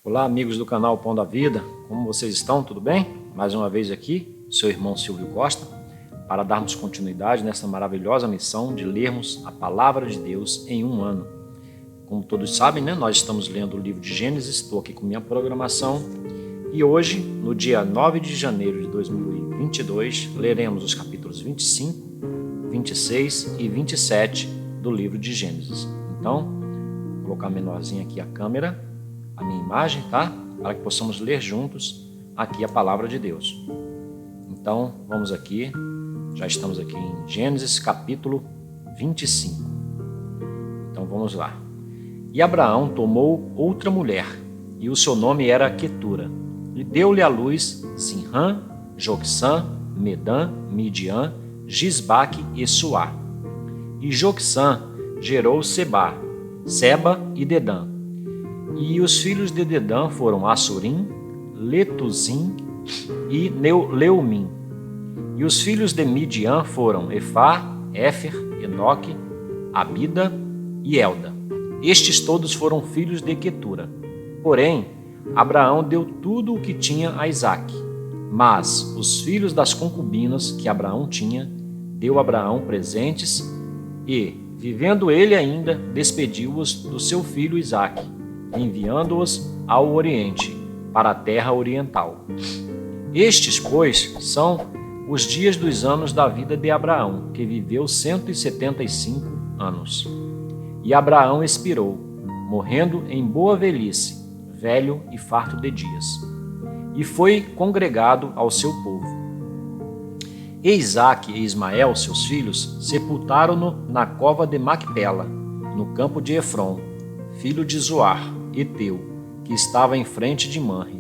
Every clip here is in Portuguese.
Olá, amigos do canal Pão da Vida, como vocês estão? Tudo bem? Mais uma vez aqui, seu irmão Silvio Costa, para darmos continuidade nessa maravilhosa missão de lermos a Palavra de Deus em um ano. Como todos sabem, nós estamos lendo o livro de Gênesis, estou aqui com minha programação e hoje, no dia 9 de janeiro de 2022, leremos os capítulos 25, 26 e 27 do livro de Gênesis. Então, vou colocar menorzinho aqui a câmera, a minha imagem, tá? Para que possamos ler juntos aqui a palavra de Deus. Então, vamos aqui, já estamos aqui em Gênesis capítulo 25. Então, vamos lá. E Abraão tomou outra mulher, e o seu nome era Quetura, e deu-lhe à luz Zinrã, Joqusã, Medã, Midian, Gisbaque e Suá. E Joqusã gerou Seba e Dedã. E os filhos de Dedã foram Assurim, Letuzim e Leumim. E os filhos de Midian foram Efá, Éfer, Enoque, Abida e Elda. Estes todos foram filhos de Quetura. Porém, Abraão deu tudo o que tinha a Isaque. Mas os filhos das concubinas que Abraão tinha, deu Abraão presentes e, vivendo ele ainda, despediu-os do seu filho Isaque, enviando-os ao Oriente, para a terra oriental. Estes, pois, são os dias dos anos da vida de Abraão, que viveu 175 anos. E Abraão expirou, morrendo em boa velhice, velho e farto de dias. E foi congregado ao seu povo. E Isaque e Ismael, seus filhos, sepultaram-no na cova de Macpela, no campo de Efron, filho de Zoar, Eteu, que estava em frente de Manre,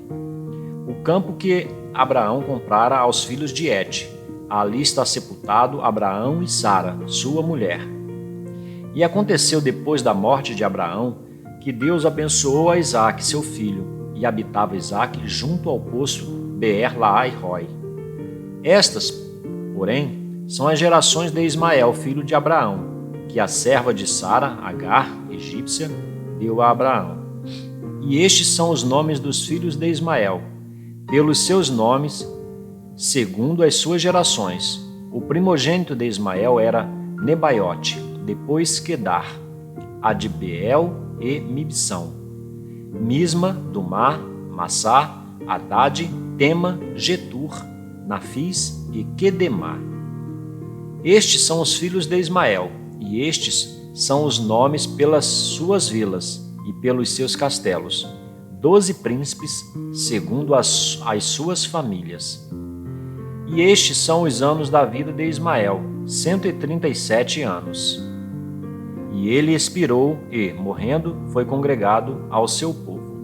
o campo que Abraão comprara aos filhos de Et. Ali está sepultado Abraão e Sara, sua mulher. E aconteceu depois da morte de Abraão, que Deus abençoou a Isaque, seu filho, e habitava Isaque junto ao poço Beer-Lahai-Roi. Estas, porém, são as gerações de Ismael, filho de Abraão, que a serva de Sara, Agar, egípcia, deu a Abraão. E estes são os nomes dos filhos de Ismael, pelos seus nomes, segundo as suas gerações. O primogênito de Ismael era Nebaiote, depois Quedar, Adbeel e Mibsão, Misma, Dumá, Massá, Haddad, Tema, Getur, Nafis e Quedemá. Estes são os filhos de Ismael, e estes são os nomes pelas suas vilas e pelos seus castelos, 12 príncipes, segundo as suas famílias. E estes são os anos da vida de Ismael, 137 anos. E ele expirou e, morrendo, foi congregado ao seu povo.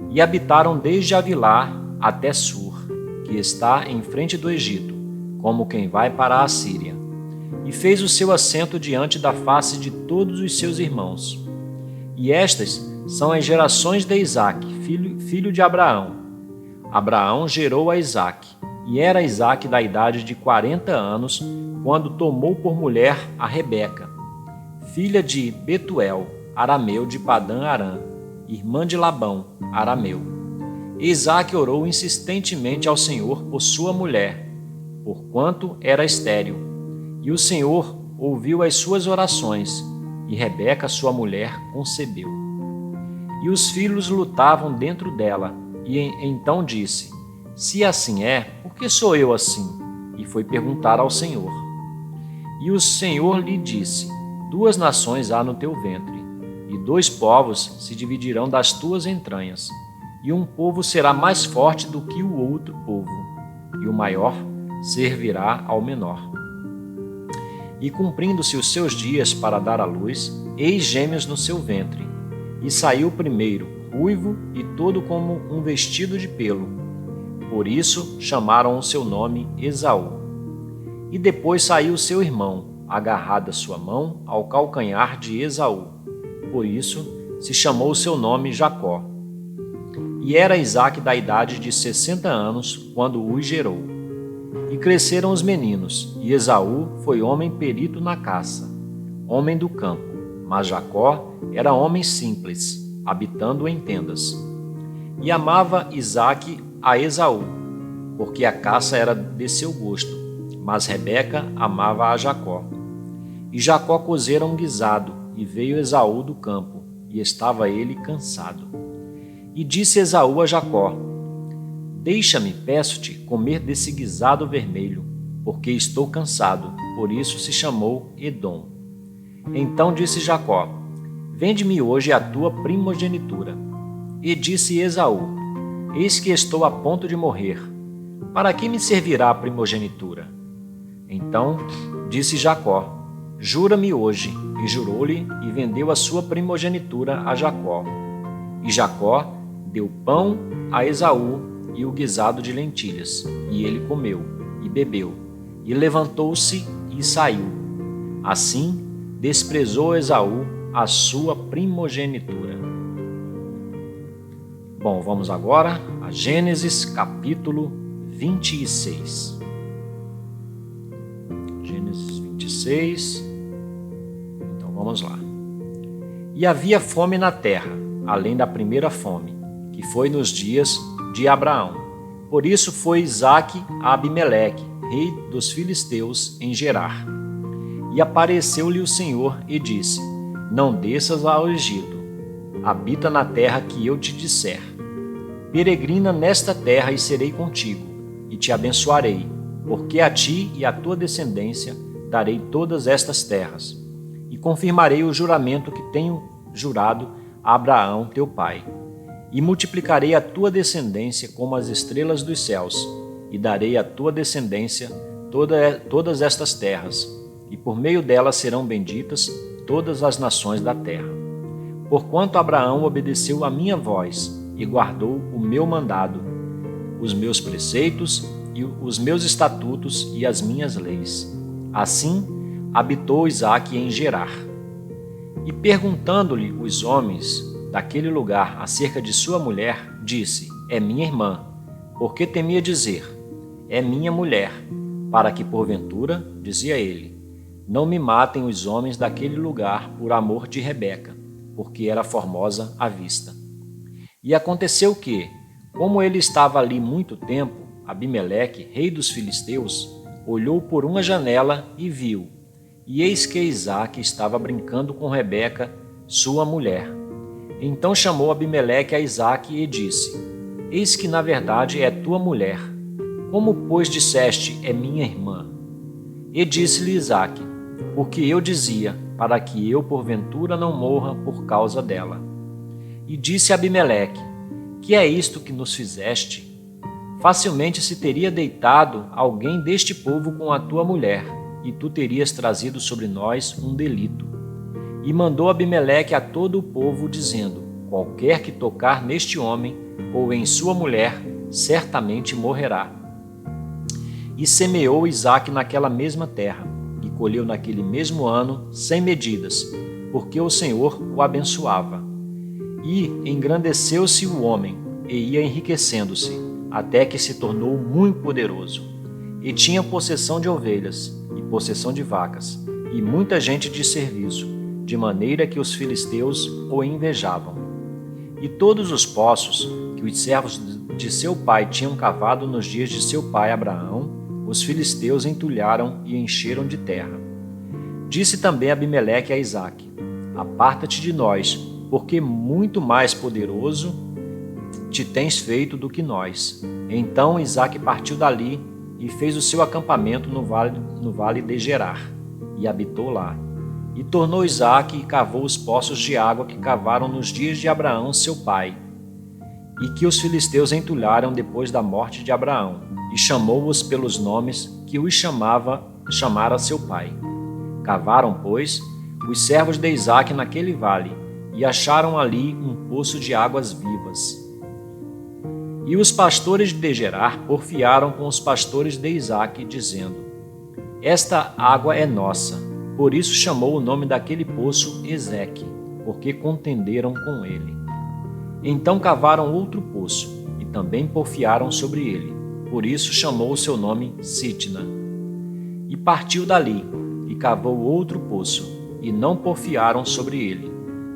E habitaram desde Avilá até Sur, que está em frente do Egito, como quem vai para a Assíria. E fez o seu assento diante da face de todos os seus irmãos. E estas são as gerações de Isaque, filho de Abraão. Abraão gerou a Isaque, e era Isaque da idade de 40 anos, quando tomou por mulher a Rebeca, filha de Betuel, arameu de Padã-Arã, irmã de Labão, arameu. E Isaque orou insistentemente ao Senhor por sua mulher, porquanto era estéril. E o Senhor ouviu as suas orações, e Rebeca, sua mulher, concebeu. E os filhos lutavam dentro dela, e então disse: Se assim é, por que sou eu assim? E foi perguntar ao Senhor. E o Senhor lhe disse: 2 nações há no teu ventre, e 2 povos se dividirão das tuas entranhas, e um povo será mais forte do que o outro povo, e o maior servirá ao menor. E cumprindo-se os seus dias para dar à luz, eis gêmeos no seu ventre. E saiu primeiro, ruivo e todo como um vestido de pelo. Por isso chamaram o seu nome Esaú. E depois saiu seu irmão, agarrada sua mão ao calcanhar de Esaú. Por isso se chamou o seu nome Jacó. E era Isaque da idade de 60 anos, quando os gerou. E cresceram os meninos, e Esaú foi homem perito na caça, homem do campo, mas Jacó era homem simples, habitando em tendas. E amava Isaque a Esaú, porque a caça era de seu gosto, mas Rebeca amava a Jacó. E Jacó cozera um guisado, e veio Esaú do campo, e estava ele cansado. E disse Esaú a Jacó: Deixa-me, peço-te, comer desse guisado vermelho, porque estou cansado. Por isso se chamou Edom. Então disse Jacó: Vende-me hoje a tua primogenitura. E disse Esaú: Eis que estou a ponto de morrer. Para que me servirá a primogenitura? Então disse Jacó: Jura-me hoje. E jurou-lhe, e vendeu a sua primogenitura a Jacó. E Jacó deu pão a Esaú e o guisado de lentilhas, e ele comeu e bebeu, e levantou-se e saiu. Assim desprezou Esaú a sua primogenitura. Bom, vamos agora a Gênesis capítulo 26. Gênesis 26. Então vamos lá. E havia fome na terra, além da primeira fome, que foi nos dias de Abraão. Por isso foi Isaque a Abimeleque, rei dos filisteus, em Gerar. E apareceu-lhe o Senhor e disse: Não desças ao Egito, habita na terra que eu te disser. Peregrina nesta terra e serei contigo, e te abençoarei, porque a ti e à tua descendência darei todas estas terras, e confirmarei o juramento que tenho jurado a Abraão teu pai. E multiplicarei a tua descendência como as estrelas dos céus, e darei à tua descendência todas estas terras, e por meio delas serão benditas todas as nações da terra. Porquanto Abraão obedeceu a minha voz e guardou o meu mandado, os meus preceitos e os meus estatutos e as minhas leis. Assim habitou Isaque em Gerar. E perguntando-lhe os homens daquele lugar acerca de sua mulher, disse: É minha irmã. Porque temia dizer: É minha mulher, para que porventura, dizia ele, não me matem os homens daquele lugar por amor de Rebeca, porque era formosa à vista. E aconteceu que, como ele estava ali muito tempo, Abimeleque, rei dos filisteus, olhou por uma janela e viu, e eis que Isaque estava brincando com Rebeca, sua mulher. Então chamou Abimeleque a Isaque e disse: Eis que na verdade é tua mulher. Como, pois, disseste, é minha irmã? E disse-lhe Isaque: Porque eu dizia, para que eu porventura não morra por causa dela. E disse Abimeleque: Que é isto que nos fizeste? Facilmente se teria deitado alguém deste povo com a tua mulher, e tu terias trazido sobre nós um delito. E mandou Abimeleque a todo o povo, dizendo: Qualquer que tocar neste homem ou em sua mulher, certamente morrerá. E semeou Isaque naquela mesma terra, e colheu naquele mesmo ano 100 medidas, porque o Senhor o abençoava. E engrandeceu-se o homem, e ia enriquecendo-se, até que se tornou muito poderoso. E tinha possessão de ovelhas, e possessão de vacas, e muita gente de serviço, de maneira que os filisteus o invejavam. E todos os poços que os servos de seu pai tinham cavado nos dias de seu pai Abraão, os filisteus entulharam e encheram de terra. Disse também Abimeleque a Isaque: Aparta-te de nós, porque muito mais poderoso te tens feito do que nós. Então Isaque partiu dali e fez o seu acampamento no vale de Gerar, e habitou lá. E tornou Isaque e cavou os poços de água que cavaram nos dias de Abraão seu pai, e que os filisteus entulharam depois da morte de Abraão, e chamou-os pelos nomes que os chamara seu pai. Cavaram, pois, os servos de Isaque naquele vale, e acharam ali um poço de águas vivas. E os pastores de Gerar porfiaram com os pastores de Isaque, dizendo: Esta água é nossa. Por isso chamou o nome daquele poço Ezeque, porque contenderam com ele. Então cavaram outro poço, e também porfiaram sobre ele. Por isso chamou o seu nome Sitna. E partiu dali, e cavou outro poço, e não porfiaram sobre ele.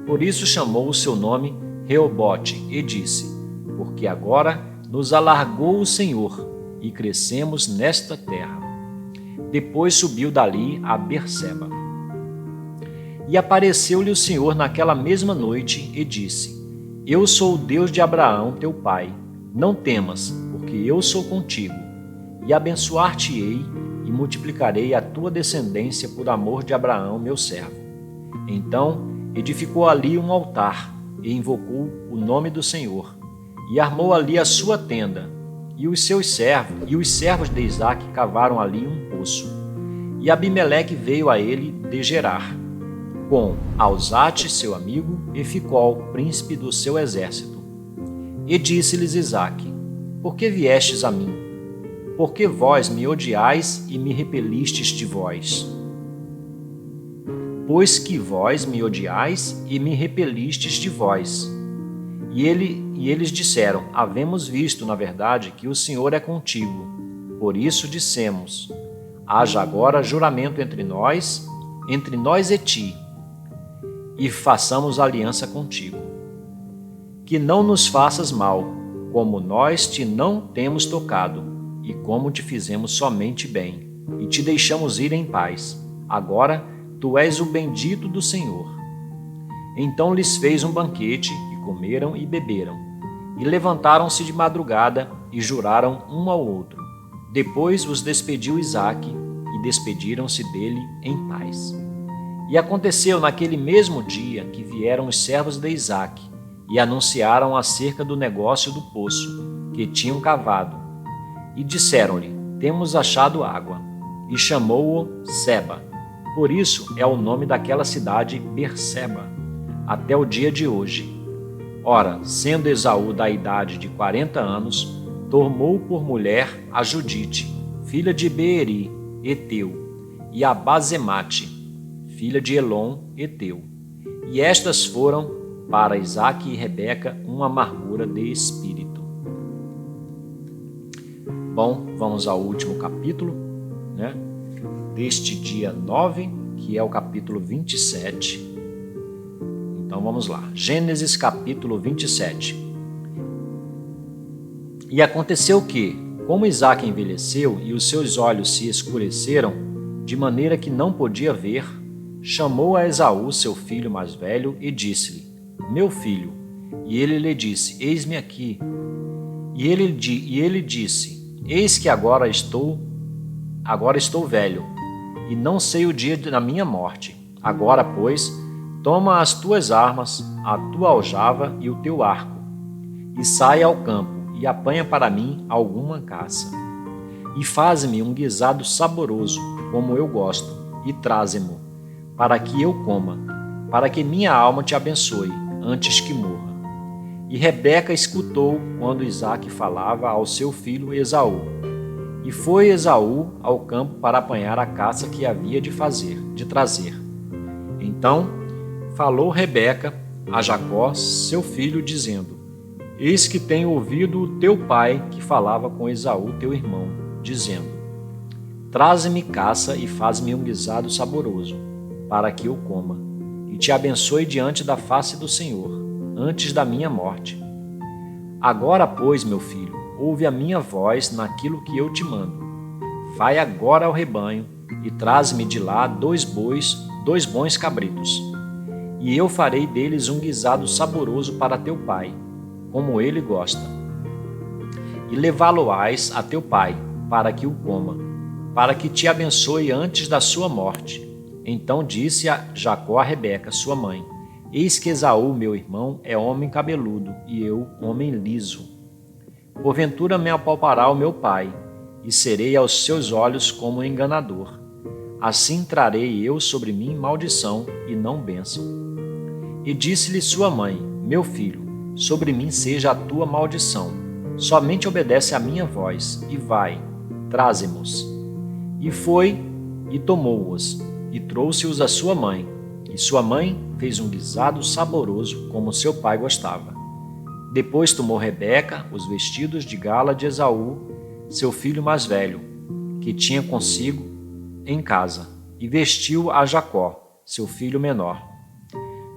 Por isso chamou o seu nome Reobote, e disse: porque agora nos alargou o Senhor e crescemos nesta terra. Depois subiu dali a Berseba. E apareceu-lhe o Senhor naquela mesma noite e disse: Eu sou o Deus de Abraão, teu pai. Não temas, porque eu sou contigo, e abençoar-te-ei e multiplicarei a tua descendência por amor de Abraão, meu servo. Então edificou ali um altar e invocou o nome do Senhor, e armou ali a sua tenda, e os servos de Isaque cavaram ali um poço. E Abimeleque veio a ele de Gerar, com Alzate, seu amigo, e Ficol, príncipe do seu exército. E disse-lhes Isaque: Por que viestes a mim? Porque vós me odiais e me repelistes de vós? Pois que vós me odiais e me repelistes de vós. E eles disseram: Havemos visto, na verdade, que o Senhor é contigo. Por isso dissemos: Haja agora juramento entre nós e ti, e façamos aliança contigo. Que não nos faças mal, como nós te não temos tocado, e como te fizemos somente bem, e te deixamos ir em paz. Agora tu és o bendito do Senhor. Então lhes fez um banquete, e comeram e beberam, e levantaram-se de madrugada, e juraram um ao outro. Depois os despediu Isaque, e despediram-se dele em paz. E aconteceu naquele mesmo dia que vieram os servos de Isaque, e anunciaram acerca do negócio do poço, que tinham cavado. E disseram-lhe: Temos achado água. E chamou-o Seba. Por isso é o nome daquela cidade Berseba, até o dia de hoje. Ora, sendo Esaú da idade de 40 anos, tomou por mulher a Judite, filha de Beeri, Eteu, e a Bazemate, filha de Elon, Eteu. E estas foram para Isaque e Rebeca uma amargura de espírito. Bom, vamos ao último capítulo, deste dia 9, que é o capítulo 27. Então vamos lá. Gênesis capítulo 27. E aconteceu que, como Isaque envelheceu e os seus olhos se escureceram, de maneira que não podia ver, chamou a Esaú, seu filho mais velho, e disse-lhe: Meu filho. E ele lhe disse: Eis-me aqui. E ele disse: Eis que agora estou velho, e não sei o dia da minha morte. Agora, pois, toma as tuas armas, a tua aljava e o teu arco, e sai ao campo, e apanha para mim alguma caça. E faze-me um guisado saboroso, como eu gosto, e traze-mo, para que eu coma, para que minha alma te abençoe, antes que morra. E Rebeca escutou quando Isaque falava ao seu filho Esaú. E foi Esaú ao campo para apanhar a caça que havia de trazer. Então falou Rebeca a Jacó, seu filho, dizendo: Eis que tenho ouvido o teu pai que falava com Esaú, teu irmão, dizendo: Traze-me caça e faz-me um guisado saboroso, para que eu coma, e te abençoe diante da face do Senhor, antes da minha morte. Agora, pois, meu filho, ouve a minha voz naquilo que eu te mando. Vai agora ao rebanho e traz-me de lá 2 bons cabritos, e eu farei deles um guisado saboroso para teu pai, como ele gosta. E levá-lo-ás a teu pai, para que o coma, para que te abençoe antes da sua morte. Então disse a Jacó a Rebeca, sua mãe: Eis que Esaú, meu irmão, é homem cabeludo, e eu, homem liso. Porventura me apalpará o meu pai, e serei aos seus olhos como um enganador. Assim trarei eu sobre mim maldição, e não bênção. E disse-lhe sua mãe: Meu filho, sobre mim seja a tua maldição. Somente obedece à minha voz, e vai, traze-mos. E foi, e tomou-os, e trouxe-os à sua mãe. E sua mãe fez um guisado saboroso, como seu pai gostava. Depois tomou Rebeca os vestidos de gala de Esaú, seu filho mais velho, que tinha consigo em casa, e vestiu a Jacó, seu filho menor.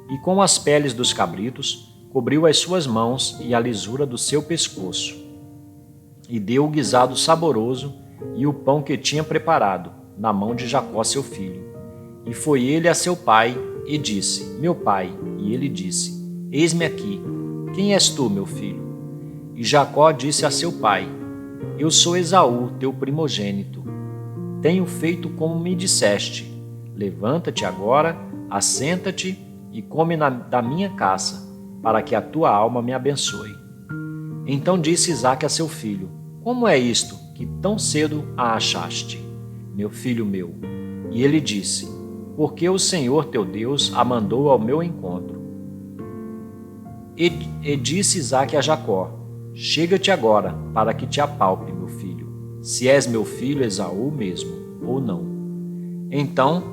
E com as peles dos cabritos, cobriu as suas mãos e a lisura do seu pescoço, e deu o guisado saboroso e o pão que tinha preparado na mão de Jacó seu filho. E foi ele a seu pai e disse: Meu pai. E ele disse: Eis-me aqui. Quem és tu, meu filho? E Jacó disse a seu pai: Eu sou Esaú, teu primogênito. Tenho feito como me disseste. Levanta-te agora, assenta-te e come da minha caça, para que a tua alma me abençoe. Então disse Isaque a seu filho: Como é isto que tão cedo a achaste, meu filho meu? E ele disse: Porque o Senhor teu Deus a mandou ao meu encontro. E disse Isaque a Jacó: Chega-te agora, para que te apalpe, meu filho, se és meu filho Esaú mesmo, ou não. Então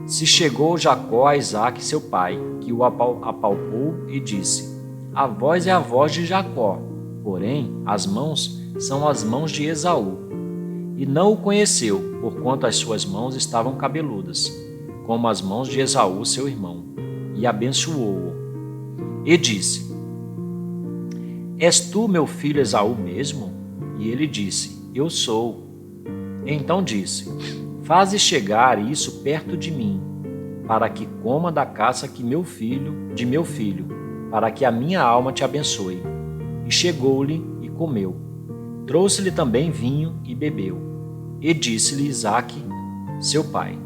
se chegou Jacó a Isaque seu pai, que o apalpou e disse: A voz é a voz de Jacó, porém as mãos são as mãos de Esaú. E não o conheceu, porquanto as suas mãos estavam cabeludas, como as mãos de Esaú seu irmão, e abençoou-o. E disse: És tu meu filho Esaú mesmo? E ele disse: Eu sou. Então disse: Faze chegar isso perto de mim, para que coma da caça de meu filho, para que a minha alma te abençoe. E chegou-lhe e comeu. Trouxe-lhe também vinho e bebeu. E disse-lhe Isaque, seu pai: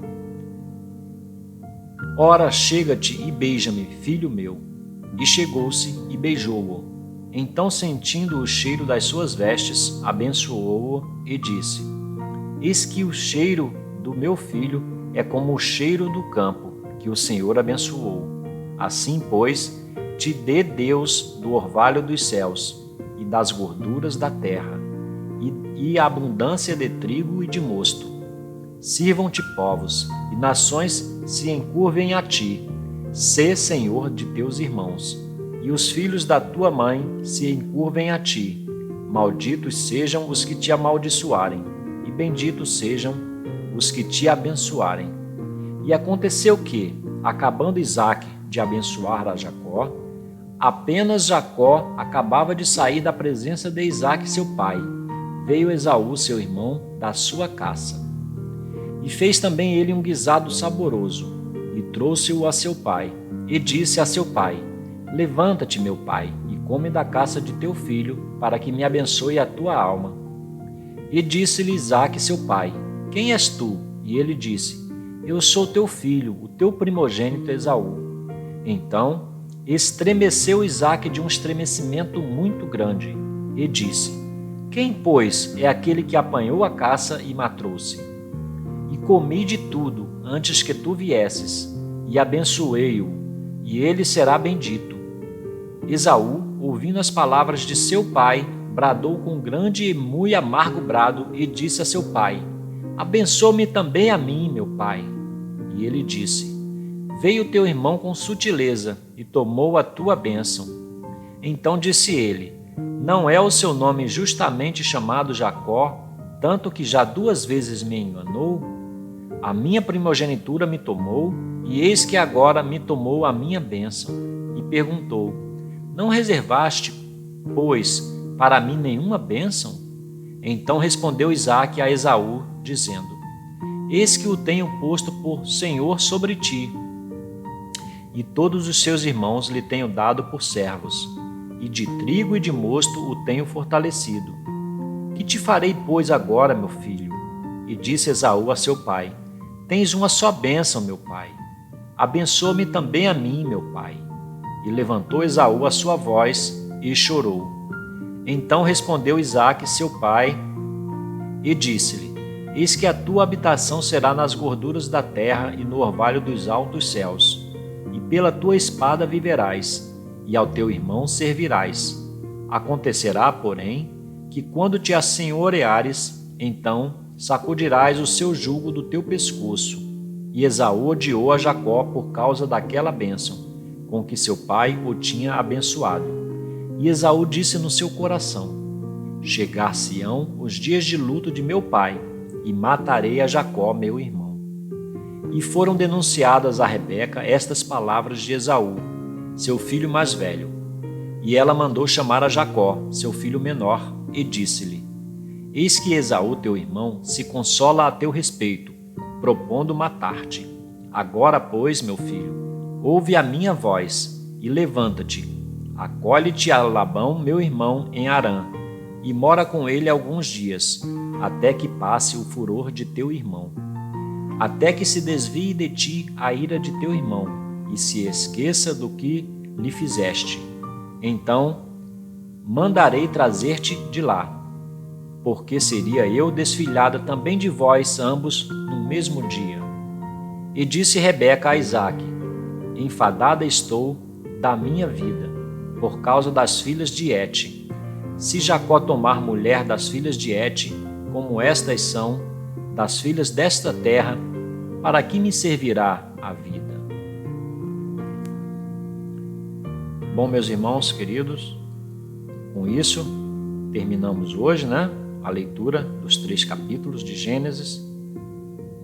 Ora, chega-te e beija-me, filho meu. E chegou-se e beijou-o. Então, sentindo o cheiro das suas vestes, abençoou-o e disse: Eis que o cheiro do meu filho é como o cheiro do campo, que o Senhor abençoou. Assim, pois, te dê Deus do orvalho dos céus e das gorduras da terra, e abundância de trigo e de mosto. Sirvam-te povos, e nações se encurvem a ti. Sê senhor de teus irmãos, e os filhos da tua mãe se encurvem a ti. Malditos sejam os que te amaldiçoarem, e benditos sejam os que te abençoarem. E aconteceu que, acabando Isaque de abençoar a Jacó, apenas Jacó acabava de sair da presença de Isaque seu pai, veio Esaú seu irmão da sua caça. E fez também ele um guisado saboroso, e trouxe-o a seu pai, e disse a seu pai: Levanta-te, meu pai, e come da caça de teu filho, para que me abençoe a tua alma. E disse-lhe Isaque seu pai: Quem és tu? E ele disse: Eu sou teu filho, o teu primogênito Esaú. Então estremeceu Isaque de um estremecimento muito grande, e disse: Quem, pois, é aquele que apanhou a caça e me trouxe? E comi de tudo antes que tu viesses, e abençoei-o, e ele será bendito. Esaú, ouvindo as palavras de seu pai, bradou com grande e muito amargo brado e disse a seu pai: Abençoa-me também a mim, meu pai. E ele disse: Veio teu irmão com sutileza e tomou a tua bênção. Então disse ele: Não é o seu nome justamente chamado Jacó, tanto que já 2 vezes me enganou? A minha primogenitura me tomou, e eis que agora me tomou a minha bênção. E perguntou: Não reservaste, pois, para mim nenhuma bênção? Então respondeu Isaque a Esaú, dizendo: Eis que o tenho posto por senhor sobre ti, e todos os seus irmãos lhe tenho dado por servos, e de trigo e de mosto o tenho fortalecido. Que te farei, pois, agora, meu filho? E disse Esaú a seu pai: Tens uma só bênção, meu pai. Abençoa-me também a mim, meu pai. E levantou Esaú a sua voz e chorou. Então respondeu Isaque, seu pai, e disse-lhe: Eis que a tua habitação será nas gorduras da terra e no orvalho dos altos céus, e pela tua espada viverás, e ao teu irmão servirás. Acontecerá, porém, que quando te assenhoreares, então sacudirás o seu jugo do teu pescoço. E Esaú odiou a Jacó por causa daquela bênção, com que seu pai o tinha abençoado. E Esaú disse no seu coração: Chegar-se-ão os dias de luto de meu pai, e matarei a Jacó, meu irmão. E foram denunciadas a Rebeca estas palavras de Esaú, seu filho mais velho. E ela mandou chamar a Jacó, seu filho menor, e disse-lhe: Eis que Esaú, teu irmão, se consola a teu respeito, propondo matar-te. Agora, pois, meu filho, ouve a minha voz e levanta-te. Acolhe-te a Labão, meu irmão, em Harã, e mora com ele alguns dias, até que passe o furor de teu irmão, até que se desvie de ti a ira de teu irmão, e se esqueça do que lhe fizeste. Então mandarei trazer-te de lá, porque seria eu desfilhada também de vós ambos no mesmo dia. E disse Rebeca a Isaque: Enfadada estou da minha vida, por causa das filhas de Et. Se Jacó tomar mulher das filhas de Et, como estas são, das filhas desta terra, para que me servirá a vida? Bom, meus irmãos queridos, com isso terminamos hoje, a leitura dos 3 capítulos de Gênesis.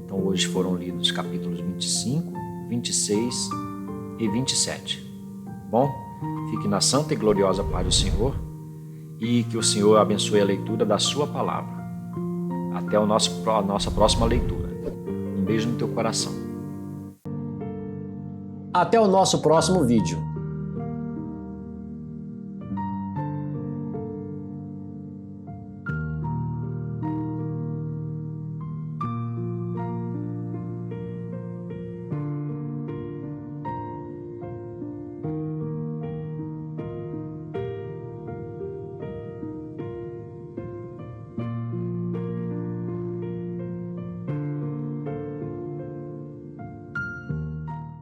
Então hoje foram lidos capítulos 25, 26 e 27. Bom, fique na santa e gloriosa paz do Senhor e que o Senhor abençoe a leitura da sua palavra. Até a nossa próxima leitura. Um beijo no teu coração. Até o nosso próximo vídeo.